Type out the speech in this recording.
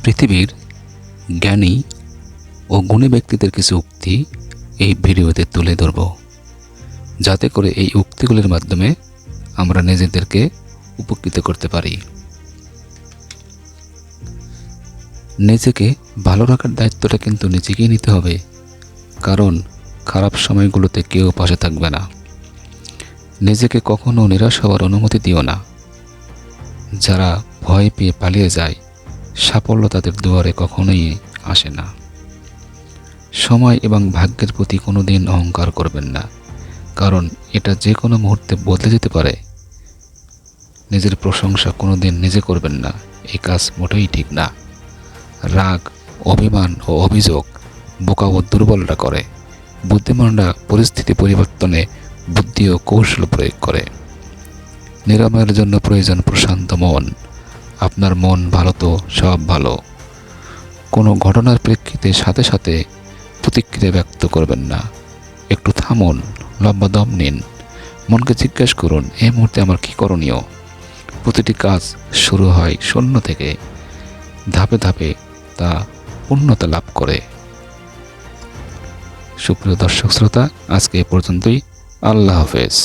পৃথিবীর জ্ঞানী ও গুণী ব্যক্তিদের কিছু উক্তি এই ভিডিওতে তুলে ধরব, যাতে করে এই উক্তিগুলির মাধ্যমে আমরা নিজেদেরকে উপকৃত করতে পারি। নিজেকে ভালো রাখার দায়িত্বটা কিন্তু নিজেকেই নিতে হবে, কারণ খারাপ সময়গুলোতে কেউ পাশে থাকবে না। নিজেকে কখনো নিরাশ হওয়ার অনুমতি দিও না। যারা ভয় পেয়ে পালিয়ে যায়, সাফল্য তাদের দুয়ারে কখনোই আসে না। সময় এবং ভাগ্যের প্রতি কোনোদিন অহংকার করবেন না, কারণ এটা যে কোনো মুহূর্তে বদলে যেতে পারে। নিজের প্রশংসা কোনোদিন নিজে করবেন না, এই কাজ মোটেই ঠিক না। রাগ, অভিমান ও অভিযোগ বোকা ও দুর্বলরা করে। বুদ্ধিমানরা পরিস্থিতি পরিবর্তনে বুদ্ধি ও কৌশল প্রয়োগ করে। নিরাময়ের জন্য প্রয়োজন প্রশান্ত মন। আপনার মন ভালো তো সব ভালো। কোনো ঘটনার প্রেক্ষিতে সাথে সাথে প্রতিক্রিয়া ব্যক্ত করবেন না। একটু থামুন, লম্বা দম নিন, মনকে জিজ্ঞেস করুন, এই মুহূর্তে আমার কী করণীয়। প্রতিটি কাজ শুরু হয় শূন্য থেকে, ধাপে ধাপে তা পূর্ণতা লাভ করে। সুপ্রিয় দর্শক শ্রোতা, আজকে এ পর্যন্তই। আল্লাহ হাফেজ।